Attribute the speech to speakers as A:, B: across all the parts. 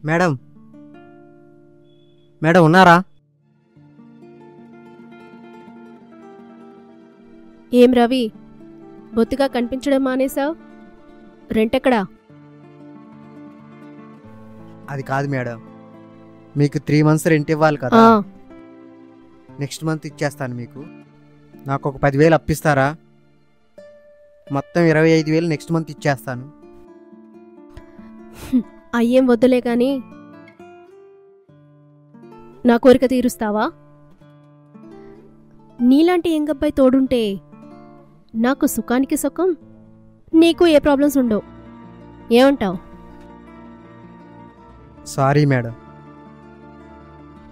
A: Madam madam ఉన్నారా?
B: ఏం రవి, బొత్తిగా కనిపించడం మానేశావు? రెంటెక్కడా?
A: అది కాదు మేడం, మీకు 3 months రెంట్ ఇవ్వాలి కదా. నెక్స్ట్ మంత్ ఇచ్చేస్తాను. మీకు నాకు ఒక 10,000 అప్పిస్తారా? మొత్తం 25,000 నెక్స్ట్ మంత్ ఇచ్చేస్తాను.
B: అయ్యేం వద్దులే గాని నా కోరిక తీరుస్తావా? నీలాంటి ఎంగబ్బాయి తోడుంటే నాకు సుఖానికి సుఖం, నీకు ఏ ప్రాబ్లమ్స్ ఉండవు. ఏమంటావు?
A: సారీ మేడం,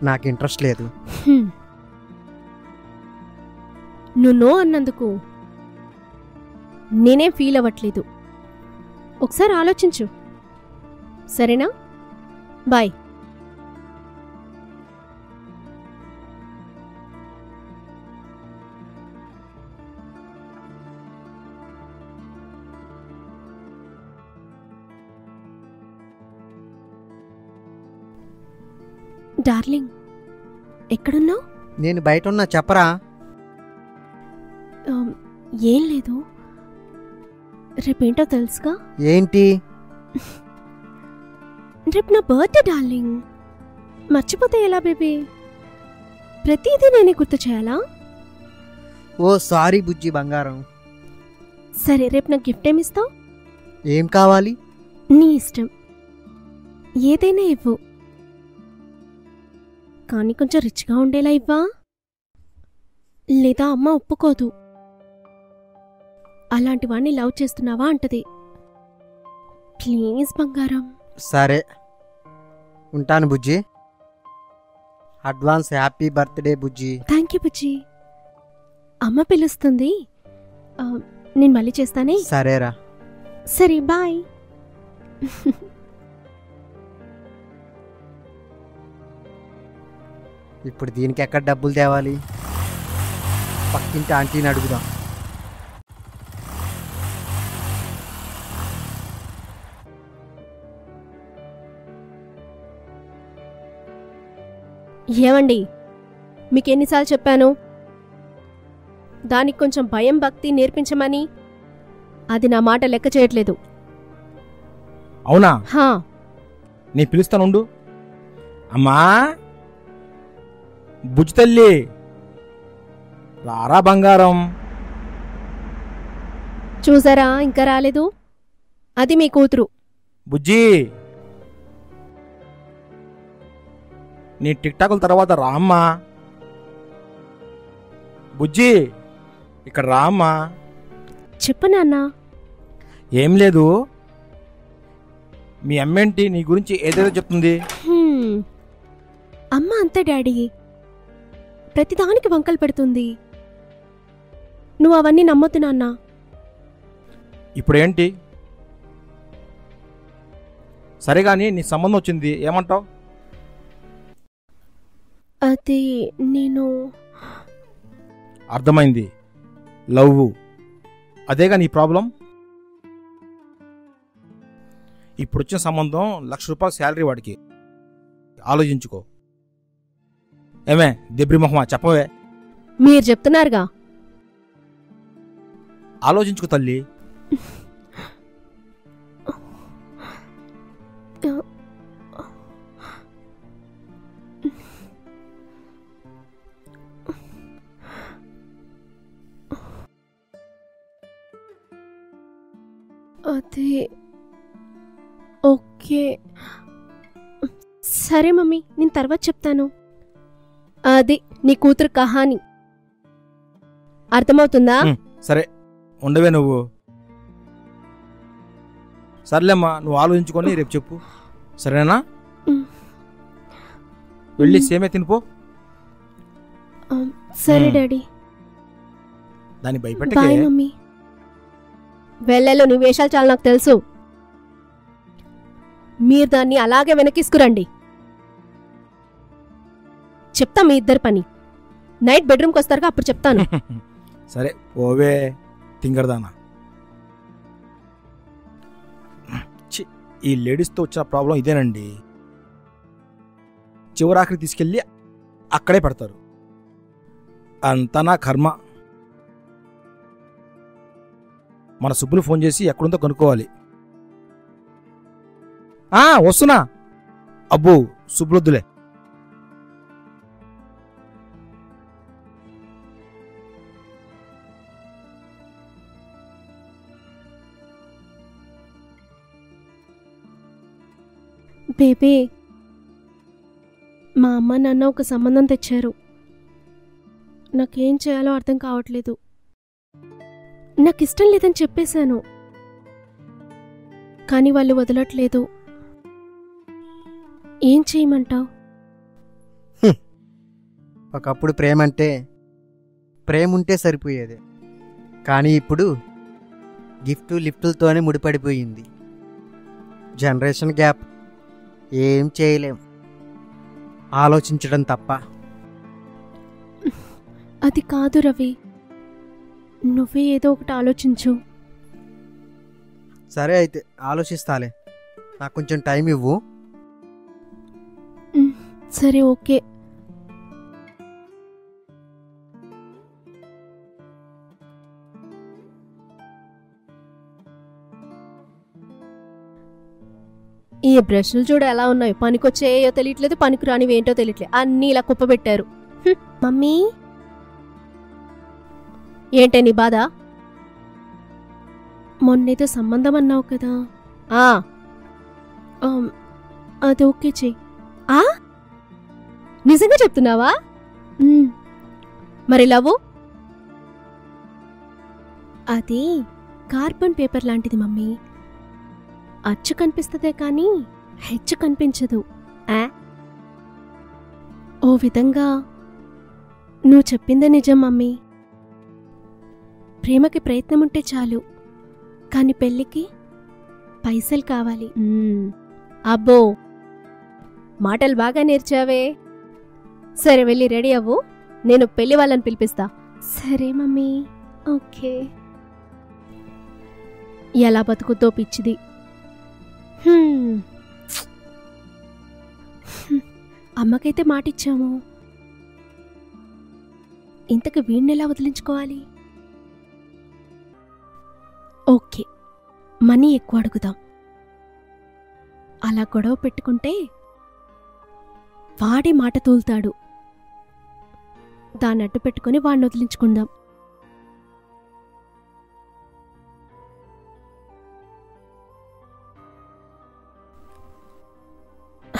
A: నాకు ఇంట్రెస్ట్ లేదు.
B: నువ్వు నో అన్నందుకు నేనేం ఫీల్ అవ్వట్లేదు. ఒకసారి ఆలోచించు, సరేనా? బాయ్. డార్లింగ్, ఎక్కడున్నావు?
A: నేను బయట ఉన్నా, చెప్పరా?
B: ఏం లేదు, రేపేంటో తెలుసుగా?
A: ఏంటి?
B: రేపు నా బర్త్డే డార్లింగ్. మర్చిపోతే ఎలా బేబీ? ప్రతిదీ నేనే గుర్తు చేయాలా?
A: ఓ సారీ బుజ్జి బంగారం.
B: సరే, రేపు నాకు గిఫ్ట్ ఏమిస్తావు?
A: ఏం కావాలి?
B: నీ ఇష్టం, ఏదైనా ఇవ్వు. కానీ కొంచెం రిచ్గా ఉండేలా ఇవ్వా, లేదా అమ్మ ఒప్పుకోదు. అలాంటి వాణ్ణి లవ్ చేస్తున్నావా అంటది. ప్లీజ్ బంగారం.
A: సరే, ఉంటాను బుజ్జి. అడ్వాన్స్ హ్యాపీ బర్త్డే బుజ్జి.
B: థ్యాంక్ యూ బుజ్జి. అమ్మ పిలుస్తుంది, నేను మళ్ళీ చేస్తానే.
A: సరేరా.
B: సరే, బాయ్.
A: ఇప్పుడు దీనికి ఎక్కడ డబ్బులు తేవాలి? పక్కింటి ఆంటీని అడుగుదాం.
B: ఏమండి, మీకెన్నిసార్లు చెప్పాను దానికి కొంచెం భయం భక్తి నేర్పించమని? అది నా మాట లెక్క చేయట్లేదు.
C: అవునా?
B: హా,
C: నీ పిలుస్తానుండు. అమ్మా బుజ్జి తల్లి, రారా బంగారం.
B: చూసారా, ఇంకా రాలేదు. అది మీ కూతురు.
C: బుజ్జి, నీ టిక్టాకుల తర్వాత రామ్మా. బుజ్జి, ఇక్కడ రామ్మా.
B: చెప్పు నాన్న.
C: ఏం లేదు, మీ అమ్మేంటి నీ గురించి ఏదేదో చెప్తుంది.
B: అమ్మ అంతే డాడీ, ప్రతిదానికి వంకలు పెడుతుంది. నువ్వు అవన్నీ నమ్మొద్దు నాన్న.
C: ఇప్పుడేంటి? సరే గాని నీ సంబంధం వచ్చింది, ఏమంటావు?
B: అది నేను...
C: అర్థమైంది, లవ్. అదేగా నీ ప్రాబ్లం. ఇప్పుడొచ్చిన సంబంధం ₹1,00,000 శాలరీ వాడికి. ఆలోచించుకో. ఏమే దెబ్రి మొహమా, చెప్పవే.
B: మీరు చెప్తున్నారుగా.
C: ఆలోచించుకో తల్లి.
B: అది ఓకే, సరే మమ్మీ, నేను తర్వాత చెప్తాను. అది నీ కూతురు కహాని. అర్థమవుతుందా?
C: సరే ఉండవే నువ్వు. సర్లేమ్మా, నువ్వు ఆలోచించుకొని రేపు చెప్పు, సరేనా? వెళ్ళి సేమే తినిపో.
B: సరే డాడీ.
C: దాన్ని భయపెట్టకే.
B: Bye mummy. వెళ్ళలో నీ వేషాలు చాలా నాకు తెలుసు. మీరు దాన్ని అలాగే వెనకిసుకురండి. చెప్తా మీ ఇద్దరు పని. నైట్ బెడ్రూమ్కి వస్తారుగా, అప్పుడు చెప్తాను.
C: సరే ఓవే తింగరదానా. ఈ లేడీస్తో వచ్చిన ప్రాబ్లం ఇదేనండి. చివరాఖరి తీసుకెళ్ళి అక్కడే పెడతారు. అంతా నా కర్మ. మన సుబ్బులు ఫోన్ చేసి ఎక్కడుందో కనుక్కోవాలి. వస్తున్నా. అబ్బో సుబ్బులొద్దులే.
B: బేబీ, మా అమ్మ నాన్న ఒక సంబంధం తెచ్చారు. నాకేం చేయాలో అర్థం కావట్లేదు. నాకు ఇష్టం లేదని చెప్పేశాను, కానీ వాళ్ళు వదలట్లేదు. ఏం చేయమంటావు?
A: ఒకప్పుడు ప్రేమ అంటే ప్రేమ ఉంటే సరిపోయేది, కానీ ఇప్పుడు గిఫ్టు లిఫ్టులతోనే ముడిపడిపోయింది. Generation gap. ఏం చేయలేం, ఆలోచించడం తప్ప.
B: అది కాదు రవి, నువ్వే ఏదో ఒకటి ఆలోచించు.
A: సరే అయితే ఆలోచిస్తాలే, నాకు కొంచెం టైం ఇవ్వు.
B: సరే, ఓకే. ఈ బ్రష్లు చూడ ఎలా ఉన్నాయో, పనికొచ్చేయో తెలియట్లేదు, పనికి రానివి ఏంటో తెలియట్లేదు, అన్నీ ఇలా కుప్పబెట్టారు. మమ్మీ, ఏంటే నీ బాధ? మొన్నేదో సంబంధం అన్నావు కదా, అది ఓకే చెయ్యి. నిజంగా చెప్తున్నావా? మరి లవ్వు? అది కార్బన్ పేపర్ లాంటిది మమ్మీ, అచ్చు కనిపిస్తదే కానీ హెచ్చు కనిపించదు. ఓ విధంగా నువ్వు చెప్పిందే నిజం మమ్మీ. ప్రేమకి ప్రయత్నం ఉంటే చాలు, కాని పెళ్ళికి పైసలు కావాలి. అబ్బో, మాటలు బాగా నేర్చావే. సరే, వెళ్ళి రెడీ అవ్వు, నేను పెళ్లి వాళ్ళని పిలిపిస్తా. సరే మమ్మీ, ఓకే. ఎలా బతుకుతో పిచ్చిది. అమ్మకైతే మాటిచ్చాము, ఇంతకు వీణ్ణెలా వదిలించుకోవాలి? ఓకే, మనీ ఎక్కువ అడుగుదాం. అలా గొడవ పెట్టుకుంటే వాడే మాట తోలుతాడు. దాన్ని అడ్డు పెట్టుకుని వాడిని వదిలించుకుందాం.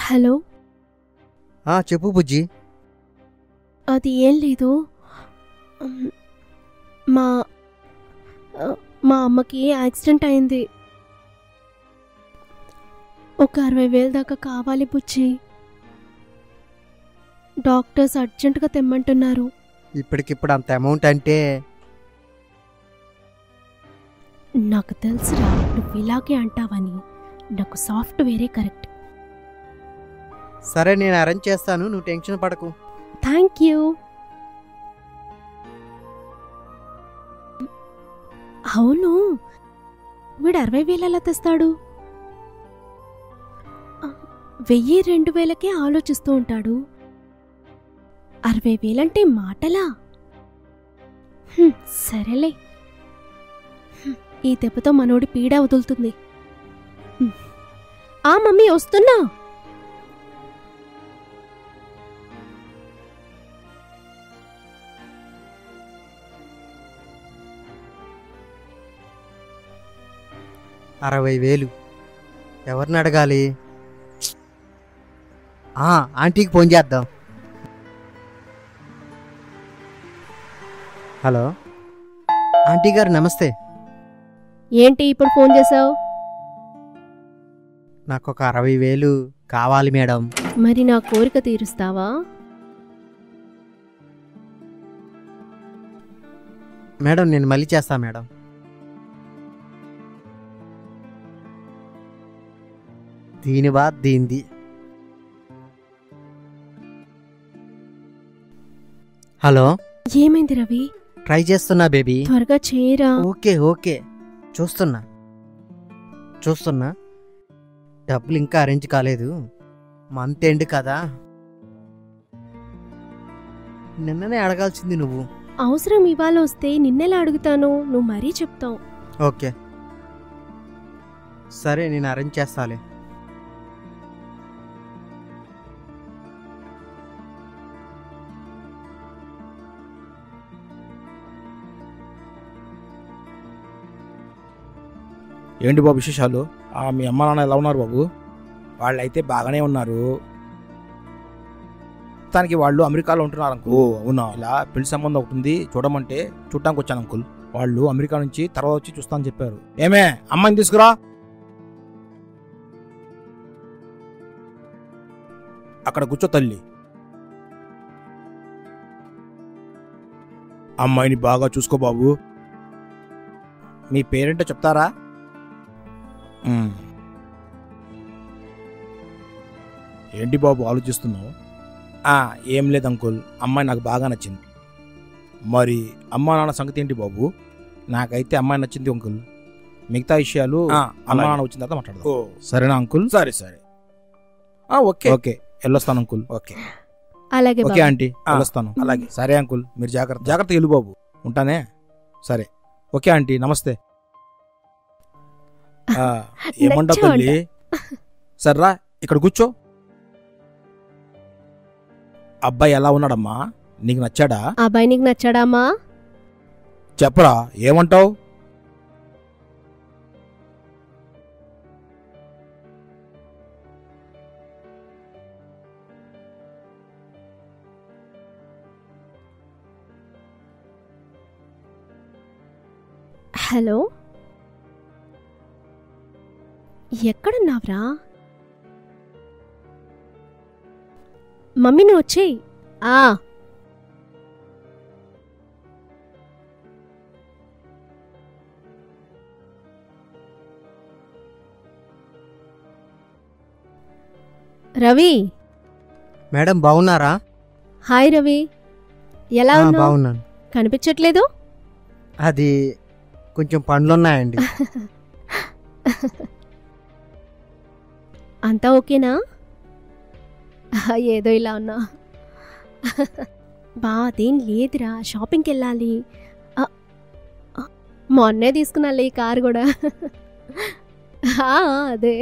B: హలో.
A: చెప్పు బుజ్జి.
B: అది ఏం లేదు, మా మా అమ్మకి యాక్సిడెంట్ అయింది. ఒక 60,000 దాకా కావాలి బుజ్జి. డాక్టర్స్ అర్జెంటుగా తెమ్మంటున్నారు.
A: ఇప్పటికిప్పుడు అంత అమౌంట్ అంటే?
B: నాకు తెలుసురా, నువ్వు ఇలాగే అంటావని. నాకు సాఫ్ట్వేరే కరెక్ట్.
A: సరే, నేను అరేంజ్ చేస్తాను, నువ్వు టెన్షన్ పడకు.
B: Thank you. అవును, వీడు 60,000 ఎలా తెస్తాడు? 1,000-2,000కే ఆలోచిస్తూ ఉంటాడు. 60,000 అంటే మాటలా? సరేలే, ఈ దెబ్బతో మనోడి పీడ వదులుతుంది. మమ్మీ వస్తున్నా.
A: $60,000 ఎవరిని అడగాలి? ఆంటీకి ఫోన్ చేద్దాం. హలో ఆంటీ గారు, నమస్తే.
B: ఏంటి ఇప్పుడు ఫోన్ చేసావు?
A: నాకు ఒక 60,000 కావాలి మేడం.
B: మరి నా కోరిక తీరుస్తావా?
A: మేడం, నేను మళ్ళీ చేస్తా మేడం. దీని బాధ దీంది. హలో.
B: ఏమైంది రవి?
A: ట్రై చేస్తున్నా బేబీ.
B: త్వరగా చేయరా.
A: ఓకే చూస్తున్నా. డబ్బులు ఇంకా అరేంజ్ కాలేదు, మంత్ ఎండ్ కదా. నిన్ననే అడగాల్సింది నువ్వు.
B: అవసరం ఇవాళ వస్తే నిన్నెలా అడుగుతాను, నువ్వు మరీ చెప్తావు.
A: ఓకే సరే, నేను అరేంజ్ చేస్తాలే.
C: ఏంటి బాబు విశేషాలు? మీ అమ్మ నాన్న ఎలా ఉన్నారు బాబు? వాళ్ళైతే బాగానే ఉన్నారు. దానికి వాళ్ళు అమెరికాలో ఉంటున్నారు అంకుల్. అవునా? ఇలా పెళ్లి సంబంధం ఒకటి ఉంది, చూడమంటే చూడటానికి వచ్చాను అంకుల్. వాళ్ళు అమెరికా నుంచి తర్వాత వచ్చి చూస్తానని చెప్పారు. ఏమే, అమ్మాయిని తీసుకురా. అక్కడ కూర్చో తల్లి. అమ్మాయిని బాగా చూసుకో బాబు. మీ పేరేంటో చెప్తారా? ఏంటి బాబు ఆలోచిస్తున్నావు? ఏం లేదు అంకుల్, అమ్మాయి నాకు బాగా నచ్చింది. మరి అమ్మా నాన్న సంగతి ఏంటి బాబు? నాకైతే అమ్మాయి నచ్చింది అంకుల్. మిగతా విషయాలు అమ్మా నాన్న వచ్చిన తర్వాత మాట్లాడదాం. సరేనా అంకుల్? సరే సరే. ఓకే ఓకే, వెళ్ళొస్తాను అంకుల్. ఓకే
B: అలాగే
C: ఓకే ఆంటీ, వెళ్ళొస్తాను. అలాగే. సరే అంకుల్, మీరు జాగ్రత్త వెళ్ళు బాబు. ఉంటానే. సరే. ఓకే ఆంటీ, నమస్తే. ఏమంటావు తల్లి? సర్రా, ఇక్కడ కూర్చో. అబ్బాయి ఎలా ఉన్నాడమ్మా? నీకు నచ్చాడా?
B: అబ్బాయి నీకు నచ్చాడామ్మా?
C: చెప్పరా, ఏమంటావు?
B: హలో, ఎక్కడున్నావ్రా? మమ్మీ నువ్వు వచ్చేయి. రవి.
A: మేడం బాగున్నారా?
B: హాయ్ రవి, ఎలా ఉన్నావు?
A: బాగున్నాను.
B: కనిపించట్లేదు.
A: అది కొంచెం పనులున్నాయండి.
B: అంతా ఓకేనా? ఏదో ఇలా ఉన్నా. అదేం లేదురా, షాపింగ్కి వెళ్ళాలి. మొన్నే తీసుకున్నాలే ఈ కారు కూడా. అదే.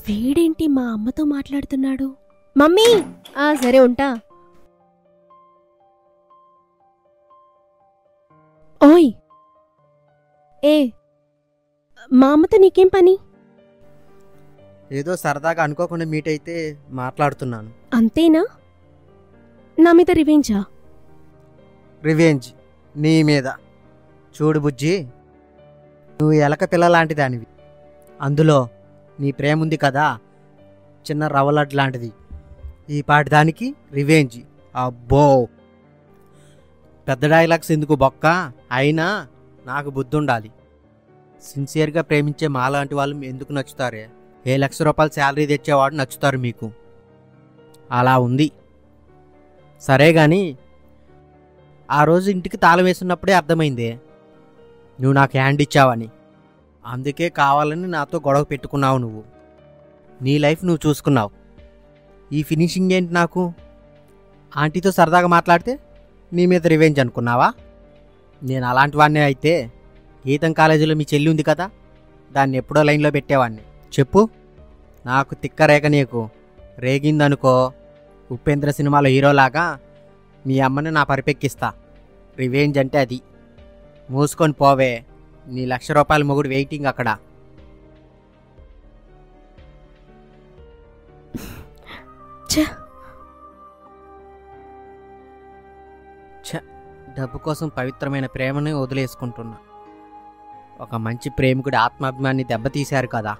B: వీడేంటి మా అమ్మతో మాట్లాడుతున్నాడు? మమ్మీ సరే ఉంటా. ఓయ్ మా అమ్మతో నీకేం పని?
A: ఏదో సరదాగా అనుకోకుండా మీట్ అయితే మాట్లాడుతున్నాను.
B: అంతేనా? నా మీద రివెంజా?
A: రివెంజ్ నీ మీద. చూడు బుజ్జి, నువ్వు ఎలక పిల్ల లాంటి దానివి. అందులో నీ ప్రేమ ఉంది కదా, చిన్న రవ్వలడ్ లాంటిది. ఈ పాటి దానికి రివెంజ్. అబ్బో, పెద్ద డైలాగ్స్ ఎందుకు బొక్క? అయినా నాకు బుద్ధి ఉండాలి. సిన్సియర్గా ప్రేమించే మాలాంటి వాళ్ళు ఎందుకు నచ్చుతారే? ₹1,00,000 శాలరీ తెచ్చేవాడు నచ్చుతారు మీకు. అలా ఉంది. సరే గాని ఆ రోజు ఇంటికి తాళం వేస్తున్నప్పుడే అర్థమైందే నువ్వు నాకు హ్యాండ్ ఇచ్చావని. అందుకే కావాలని నాతో గొడవ పెట్టుకున్నావు నువ్వు. నీ లైఫ్ నువ్వు చూసుకున్నావు. ఈ ఫినిషింగ్ ఏంటి నాకు? ఆంటీతో సరదాగా మాట్లాడితే నీ మీద రివెంజ్ అనుకున్నావా? నేను అలాంటి వాడినే అయితే గీతం కాలేజీలో మీ చెల్లి ఉంది కదా, దాన్ని ఎప్పుడో లైన్లో పెట్టేవాడిని. చెప్పు, నాకు తిక్కరేఖ నీకు రేగిందనుకో, ఉపేంద్ర సినిమాలో హీరోలాగా మీ అమ్మని నా పరిపెక్కిస్తా. రివెంజ్ అంటే అది. మూసుకొని పోవే, నీ ₹1,00,000 మొగుడు వెయిటింగ్ అక్కడ. డబ్బు కోసం పవిత్రమైన ప్రేమని వదిలేసుకుంటున్నా. ఒక మంచి ప్రేమికుడి ఆత్మాభిమాన్ని దెబ్బతీశారు కదా.